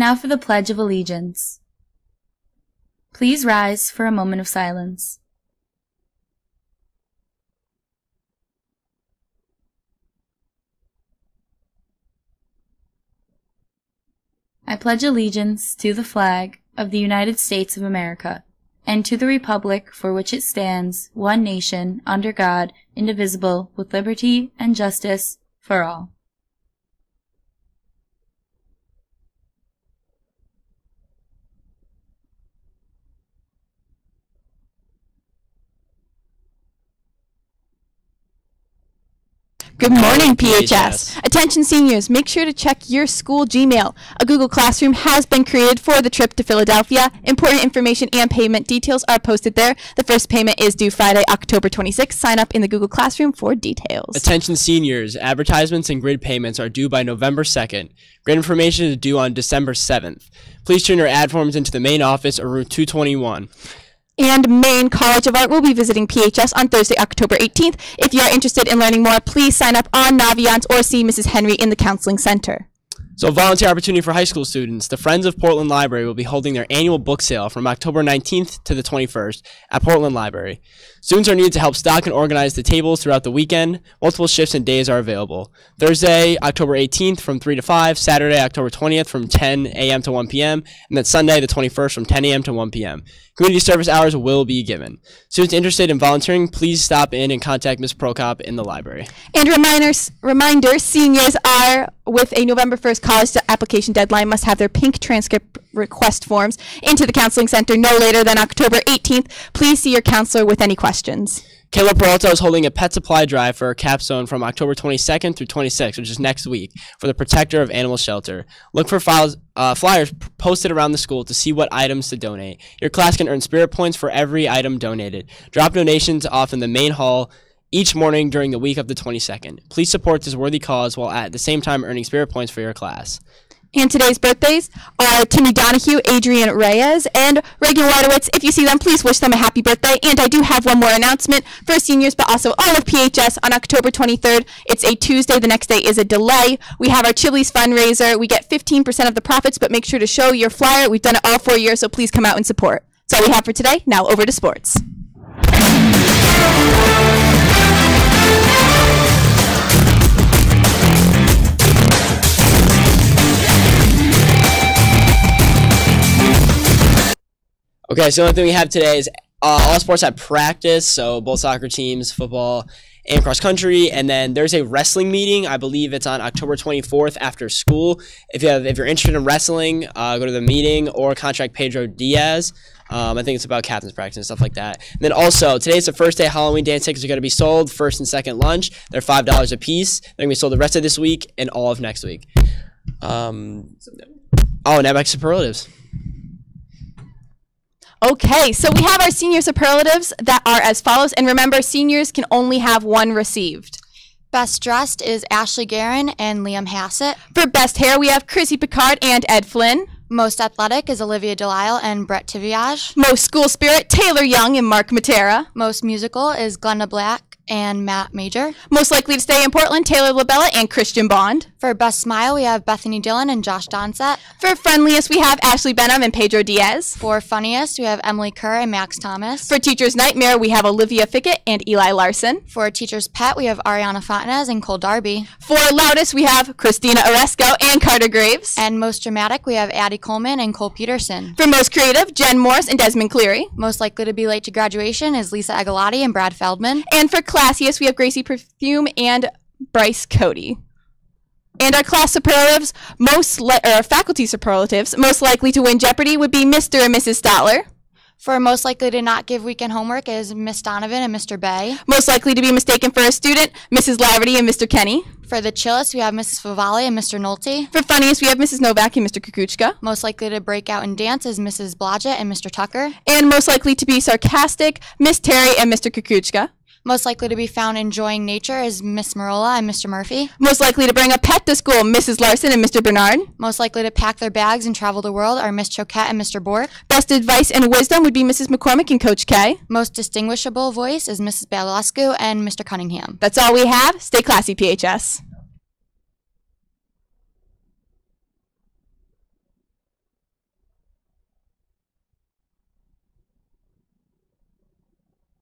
now for the Pledge of Allegiance. Please rise for a moment of silence. I pledge allegiance to the flag of the United States of America, and to the republic for which it stands, one nation, under God, indivisible, with liberty and justice for all. Good morning, PHS. Attention seniors, make sure to check your school Gmail. A Google Classroom has been created for the trip to Philadelphia. Important information and payment details are posted there. The first payment is due Friday, October 26th. Sign up in the Google Classroom for details. Attention seniors, advertisements and grid payments are due by November 2nd. Grid information is due on December 7th. Please turn your ad forms into the main office or room 221. And Maine College of Art will be visiting PHS on Thursday, October 18th. If you are interested in learning more, please sign up on Naviance or see Mrs. Henry in the Counseling Center. So volunteer opportunity for high school students. The Friends of Portland Library will be holding their annual book sale from October 19th to the 21st at Portland Library. Students are needed to help stock and organize the tables throughout the weekend. Multiple shifts and days are available. Thursday, October 18th from 3 to 5, Saturday, October 20th from 10 a.m. to 1 p.m., and then Sunday, the 21st from 10 a.m. to 1 p.m. Community service hours will be given. Students interested in volunteering, please stop in and contact Ms. Prokop in the library. And reminder, seniors are with a November 1st college application deadline must have their pink transcript request forms into the Counseling Center no later than October 18th. Please see your counselor with any questions. Kayla Peralta is holding a pet supply drive for Capstone from October 22nd through 26th, which is next week, for the Protector of Animal Shelter. Look for flyers posted around the school to see what items to donate. Your class can earn spirit points for every item donated. Drop donations off in the main hall each morning during the week of the 22nd. Please support this worthy cause while at the same time earning spirit points for your class. And today's birthdays are Timmy Donahue, Adrian Reyes, and Reagan Wadowitz. If you see them, please wish them a happy birthday. And I do have one more announcement for seniors, but also all of PHS on October 23rd. It's a Tuesday. The next day is a delay. We have our Chili's fundraiser. We get 15% of the profits, but make sure to show your flyer. We've done it all 4 years, so please come out and support. That's all we have for today. Now over to sports. Okay, so the only thing we have today is all sports at practice, so both soccer teams, football, and cross country, and then there's a wrestling meeting. I believe it's on October 24th after school. If you're interested in wrestling, go to the meeting or contact Pedro Diaz. I think it's about captain's practice and stuff like that. And then also, today's the first day Halloween dance tickets are going to be sold, first and second lunch. They're $5 a piece. They're going to be sold the rest of this week and all of next week. Now back to superlatives. Okay, so we have our senior superlatives that are as follows. And remember, seniors can only have one received. Best dressed is Ashley Guerin and Liam Hassett. For best hair, we have Chrissy Picard and Ed Flynn. Most athletic is Olivia Delisle and Brett Tiviage. Most school spirit, Taylor Young and Mark Matera. Most musical is Glenda Black and Matt Major. Most likely to stay in Portland, Taylor LaBella and Christian Bond. For best smile, we have Bethany Dillon and Josh Donsett. For friendliest, we have Ashley Benham and Pedro Diaz. For funniest, we have Emily Kerr and Max Thomas. For teacher's nightmare, we have Olivia Fickett and Eli Larson. For teacher's pet, we have Ariana Fontanez and Cole Darby. For loudest, we have Christina Oresco and Carter Graves. And most dramatic, we have Addie Coleman and Cole Peterson. For most creative, Jen Morris and Desmond Cleary. Most likely to be late to graduation is Lisa Agalotti and Brad Feldman. And for classiest, we have Gracie Perfume and Bryce Cody. And our class superlatives, faculty superlatives, most likely to win Jeopardy would be Mr. and Mrs. Stotler. For most likely to not give weekend homework is Miss Donovan and Mr. Bay. Most likely to be mistaken for a student, Mrs. Laverty and Mr. Kenny. For the chillest, we have Mrs. Favali and Mr. Nolte. For funniest, we have Mrs. Novak and Mr. Kukuchka. Most likely to break out in dance is Mrs. Blodgett and Mr. Tucker. And most likely to be sarcastic, Miss Terry and Mr. Kukuchka. Most likely to be found enjoying nature is Miss Marola and Mr. Murphy. Most likely to bring a pet to school, Mrs. Larson and Mr. Bernard. Most likely to pack their bags and travel the world are Miss Choquette and Mr. Bork. Best advice and wisdom would be Mrs. McCormick and Coach K. Most distinguishable voice is Mrs. Balascu and Mr. Cunningham. That's all we have. Stay classy, PHS.